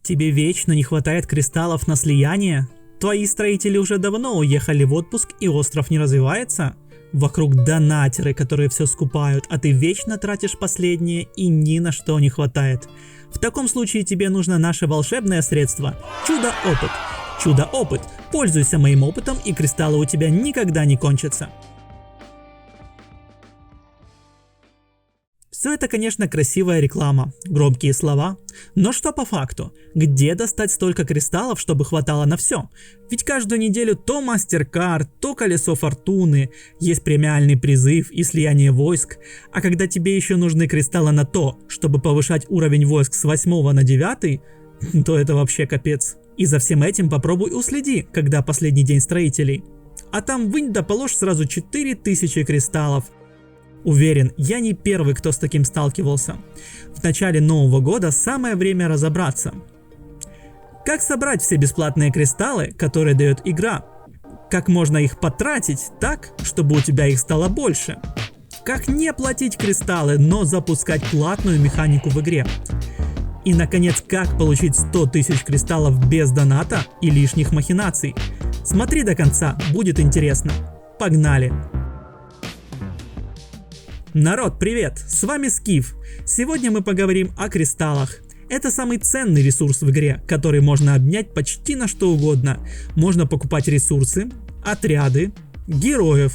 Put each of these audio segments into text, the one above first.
Тебе вечно не хватает кристаллов на слияние? Твои строители уже давно уехали в отпуск и остров не развивается? Вокруг донатеры, которые все скупают, а ты вечно тратишь последнее и ни на что не хватает. В таком случае тебе нужно наше волшебное средство – Чудо-опыт. Чудо-опыт. Пользуйся моим опытом, и кристаллы у тебя никогда не кончатся. Все это, конечно, красивая реклама, громкие слова, но что по факту? Где достать столько кристаллов, чтобы хватало на все? Ведь каждую неделю то MasterCard, то Колесо Фортуны, есть премиальный призыв и слияние войск, а когда тебе еще нужны кристаллы на то, чтобы повышать уровень войск с 8 на 9, то это вообще капец. И за всем этим попробуй уследи, когда последний день строителей. А там вынь да положь сразу 4000 кристаллов. Уверен, я не первый, кто с таким сталкивался. В начале нового года самое время разобраться. Как собрать все бесплатные кристаллы, которые дает игра? Как можно их потратить так, чтобы у тебя их стало больше? Как не платить кристаллы, но запускать платную механику в игре? И наконец, как получить 100 тысяч кристаллов без доната и лишних махинаций? Смотри до конца, будет интересно. Погнали! Народ, привет! С вами Скиф. Сегодня мы поговорим о кристаллах. Это самый ценный ресурс в игре, который можно обменять почти на что угодно. Можно покупать ресурсы, отряды, героев,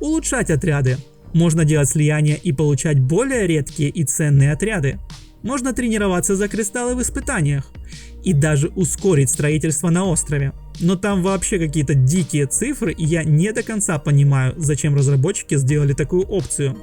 улучшать отряды. Можно делать слияние и получать более редкие и ценные отряды. Можно тренироваться за кристаллы в испытаниях. И даже ускорить строительство на острове. Но там вообще какие-то дикие цифры, и я не до конца понимаю, зачем разработчики сделали такую опцию.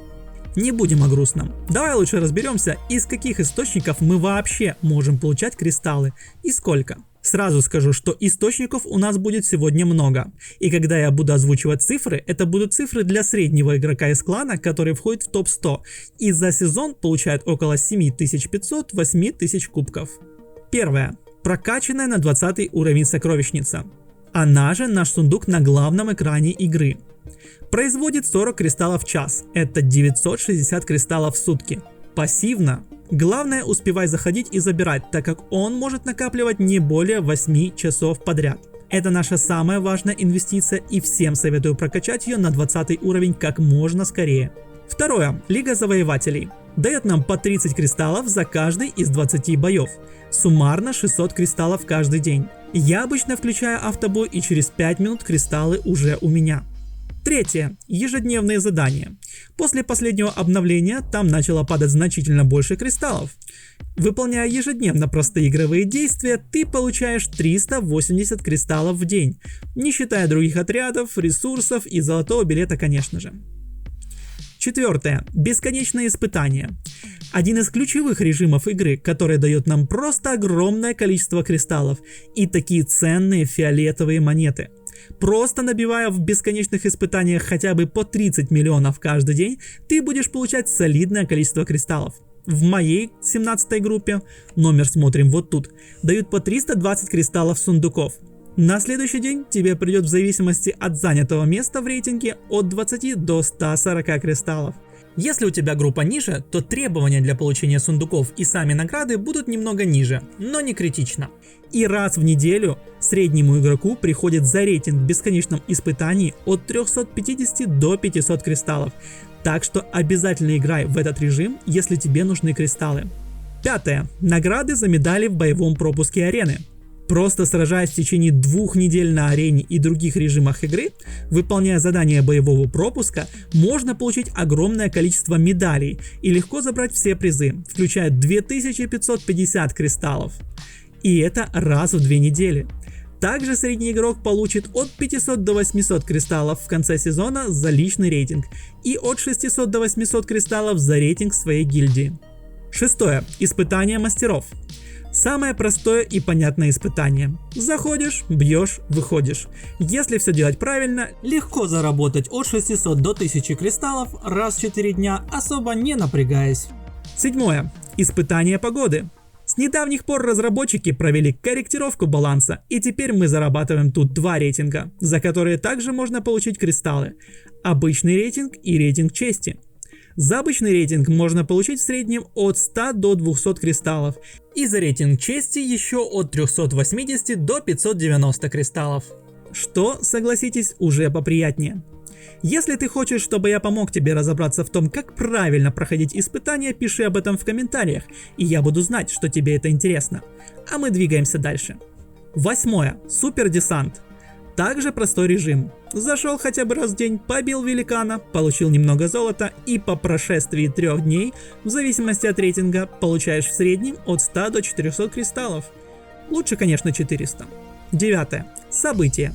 Не будем о грустном. Давай лучше разберемся, из каких источников мы вообще можем получать кристаллы и сколько. Сразу скажу, что источников у нас будет сегодня много. И когда я буду озвучивать цифры, это будут цифры для среднего игрока из клана, который входит в топ-100 и за сезон получает около 7500-8000 кубков. Первое. Прокачанная на 20 уровень сокровищница. Она же наш сундук на главном экране игры. Производит 40 кристаллов в час, это 960 кристаллов в сутки. Пассивно. Главное, успевай заходить и забирать, так как он может накапливать не более 8 часов подряд. Это наша самая важная инвестиция, и всем советую прокачать ее на 20 уровень как можно скорее. Второе. Лига завоевателей. Дает нам по 30 кристаллов за каждый из 20 боев. Суммарно 600 кристаллов каждый день. Я обычно включаю автобой, и через 5 минут кристаллы уже у меня. Третье. Ежедневные задания. После последнего обновления там начало падать значительно больше кристаллов. Выполняя ежедневно простые игровые действия, ты получаешь 380 кристаллов в день, не считая других отрядов, ресурсов и золотого билета, конечно же. Четвертое. Бесконечное испытание. Один из ключевых режимов игры, который дает нам просто огромное количество кристаллов и такие ценные фиолетовые монеты. Просто набивая в бесконечных испытаниях хотя бы по 30 миллионов каждый день, ты будешь получать солидное количество кристаллов. В моей 17-й группе, номер смотрим вот тут, дают по 320 кристаллов сундуков. На следующий день тебе придет в зависимости от занятого места в рейтинге от 20 до 140 кристаллов. Если у тебя группа ниже, то требования для получения сундуков и сами награды будут немного ниже, но не критично. И раз в неделю среднему игроку приходит за рейтинг в бесконечном испытании от 350 до 500 кристаллов. Так что обязательно играй в этот режим, если тебе нужны кристаллы. Пятое. Награды за медали в боевом пропуске арены. Просто сражаясь в течение 2 недель на арене и других режимах игры, выполняя задания боевого пропуска, можно получить огромное количество медалей и легко забрать все призы, включая 2550 кристаллов. И это раз в 2 недели. Также средний игрок получит от 500 до 800 кристаллов в конце сезона за личный рейтинг и от 600 до 800 кристаллов за рейтинг своей гильдии. Шестое. Испытание мастеров. Самое простое и понятное испытание. Заходишь, бьешь, выходишь. Если все делать правильно, легко заработать от 600 до 1000 кристаллов раз в 4 дня, особо не напрягаясь. Седьмое. Испытание погоды. С недавних пор разработчики провели корректировку баланса, и теперь мы зарабатываем тут 2 рейтинга, за которые также можно получить кристаллы. Обычный рейтинг и рейтинг чести. За обычный рейтинг можно получить в среднем от 100 до 200 кристаллов. И за рейтинг чести еще от 380 до 590 кристаллов. Что, согласитесь, уже поприятнее. Если ты хочешь, чтобы я помог тебе разобраться в том, как правильно проходить испытания, пиши об этом в комментариях, и я буду знать, что тебе это интересно. А мы двигаемся дальше. 8. Супер десант. Также простой режим. Зашел хотя бы раз в день, побил великана, получил немного золота и по прошествии 3 дней, в зависимости от рейтинга, получаешь в среднем от 100 до 400 кристаллов. Лучше, конечно, 400. 9. События.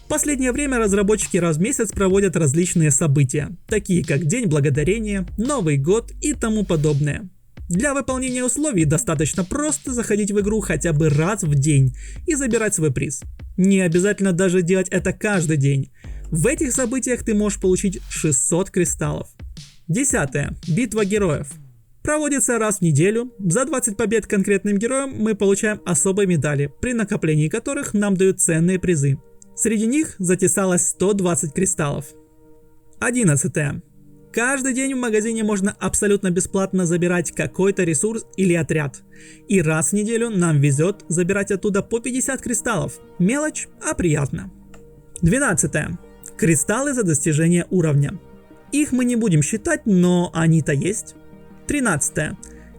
В последнее время разработчики раз в месяц проводят различные события, такие как День Благодарения, Новый год и тому подобное. Для выполнения условий достаточно просто заходить в игру хотя бы раз в день и забирать свой приз. Не обязательно даже делать это каждый день. В этих событиях ты можешь получить 600 кристаллов. 10. Битва героев. Проводится раз в неделю. За 20 побед конкретным героям мы получаем особые медали, при накоплении которых нам дают ценные призы. Среди них затесалось 120 кристаллов. 11. Каждый день в магазине можно абсолютно бесплатно забирать какой-то ресурс или отряд. И раз в неделю нам везет забирать оттуда по 50 кристаллов. Мелочь, а приятно. 12. Кристаллы за достижение уровня. Их мы не будем считать, но они-то есть. 13.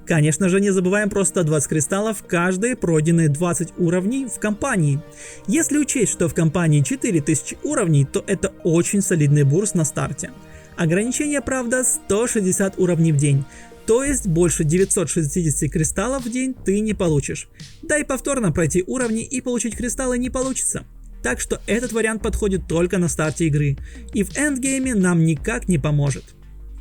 Конечно же, не забываем про 120 кристаллов каждые пройденные 20 уровней в кампании. Если учесть, что в кампании 4000 уровней, то это очень солидный бурст на старте. Ограничение, правда, 160 уровней в день, то есть больше 960 кристаллов в день ты не получишь. Да и повторно пройти уровни и получить кристаллы не получится. Так что этот вариант подходит только на старте игры, и в эндгейме нам никак не поможет.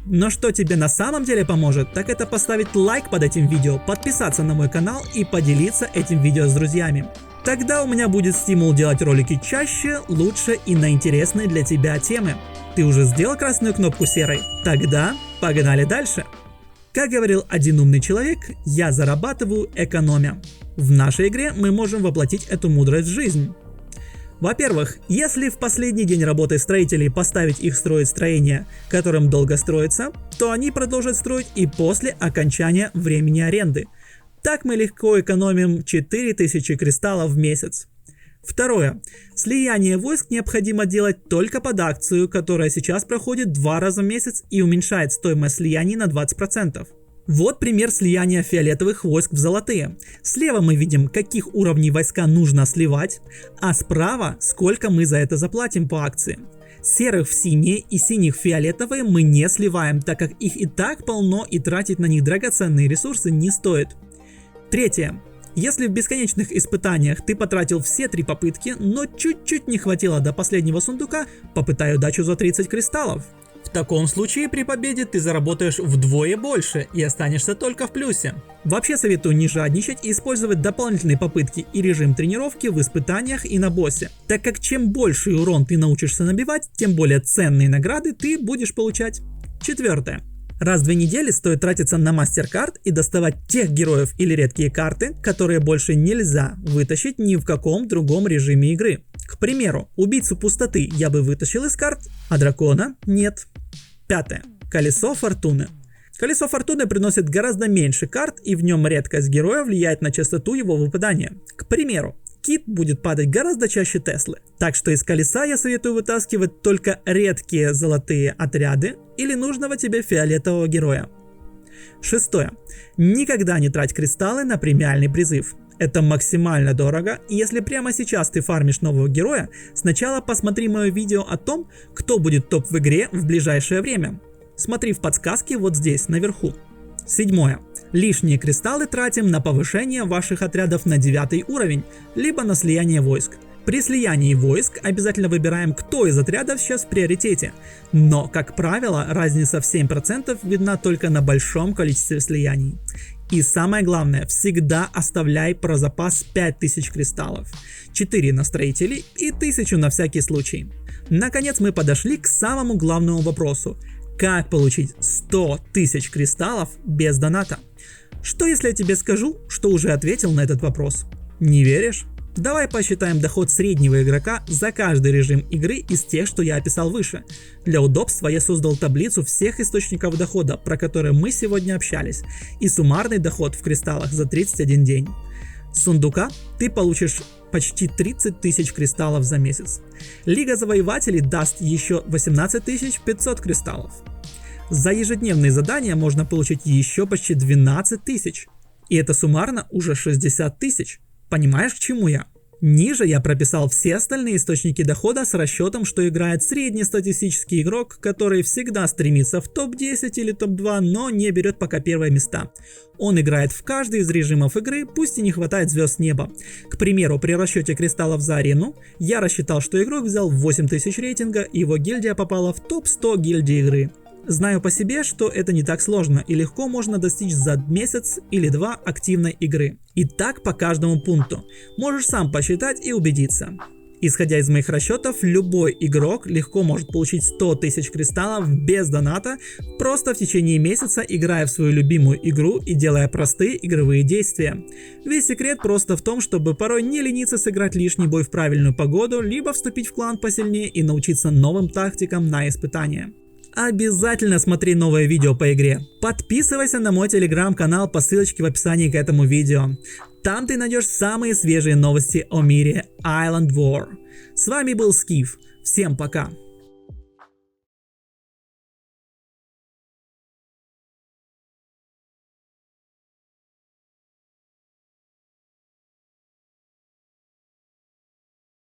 Но что тебе на самом деле поможет, так это поставить лайк под этим видео, подписаться на мой канал и поделиться этим видео с друзьями. Тогда у меня будет стимул делать ролики чаще, лучше и на интересные для тебя темы. Ты уже сделал красную кнопку серой? Тогда погнали дальше. Как говорил один умный человек, я зарабатываю экономя. В нашей игре мы можем воплотить эту мудрость в жизнь. Во-первых, если в последний день работы строителей поставить их строить строение, которым долго строится, то они продолжат строить и после окончания времени аренды. Так мы легко экономим 4000 кристаллов в месяц. Второе. Слияние войск необходимо делать только под акцию, которая сейчас проходит 2 раза в месяц и уменьшает стоимость слияний на 20%. Вот пример слияния фиолетовых войск в золотые. Слева мы видим, каких уровней войска нужно сливать, а справа сколько мы за это заплатим по акции. Серых в синие и синих в фиолетовые мы не сливаем, так как их и так полно и тратить на них драгоценные ресурсы не стоит. Третье. Если в бесконечных испытаниях ты потратил все 3 попытки, но чуть-чуть не хватило до последнего сундука, попытай удачу за 30 кристаллов. В таком случае при победе ты заработаешь вдвое больше и останешься только в плюсе. Вообще советую не жадничать и использовать дополнительные попытки и режим тренировки в испытаниях и на боссе, так как чем больший урон ты научишься набивать, тем более ценные награды ты будешь получать. Четвертое. Раз в 2 недели стоит тратиться на мастер-карт и доставать тех героев или редкие карты, которые больше нельзя вытащить ни в каком другом режиме игры. К примеру, убийцу пустоты я бы вытащил из карт, а дракона нет. Пятое. Колесо фортуны. Колесо фортуны приносит гораздо меньше карт, и в нем редкость героя влияет на частоту его выпадания. К примеру, Кит будет падать гораздо чаще Теслы. Так что из колеса я советую вытаскивать только редкие золотые отряды или нужного тебе фиолетового героя. Шестое. Никогда не трать кристаллы на премиальный призыв. Это максимально дорого, и если прямо сейчас ты фармишь нового героя, сначала посмотри мое видео о том, кто будет топ в игре в ближайшее время. Смотри в подсказке вот здесь, наверху. Седьмое. Лишние кристаллы тратим на повышение ваших отрядов на 9 уровень, либо на слияние войск. При слиянии войск обязательно выбираем, кто из отрядов сейчас в приоритете. Но, как правило, разница в 7% видна только на большом количестве слияний. И самое главное, всегда оставляй про запас 5000 кристаллов. 4 на строителей и 1000 на всякий случай. Наконец мы подошли к самому главному вопросу. Как получить 100 тысяч кристаллов без доната? Что если я тебе скажу, что уже ответил на этот вопрос? Не веришь? Давай посчитаем доход среднего игрока за каждый режим игры из тех, что я описал выше. Для удобства я создал таблицу всех источников дохода, про которые мы сегодня общались, и суммарный доход в кристаллах за 31 день. С сундука ты получишь почти 30 тысяч кристаллов за месяц. Лига завоевателей даст еще 18 500 кристаллов. За ежедневные задания можно получить еще почти 12 тысяч. И это суммарно уже 60 тысяч. Понимаешь, к чему я? Ниже я прописал все остальные источники дохода с расчетом, что играет среднестатистический игрок, который всегда стремится в топ-10 или топ-2, но не берет пока первые места. Он играет в каждый из режимов игры, пусть и не хватает звезд неба. К примеру, при расчете кристаллов за арену, я рассчитал, что игрок взял 8000 рейтинга, и его гильдия попала в топ-100 гильдий игры. Знаю по себе, что это не так сложно и легко можно достичь за месяц или два активной игры. И так по каждому пункту. Можешь сам посчитать и убедиться. Исходя из моих расчетов, любой игрок легко может получить 100 тысяч кристаллов без доната, просто в течение месяца играя в свою любимую игру и делая простые игровые действия. Весь секрет просто в том, чтобы порой не лениться сыграть лишний бой в правильную погоду, либо вступить в клан посильнее и научиться новым тактикам на испытания. Обязательно смотри новое видео по игре. Подписывайся на мой телеграм-канал по ссылочке в описании к этому видео. Там ты найдешь самые свежие новости о мире Island War. С вами был Скиф. Всем пока.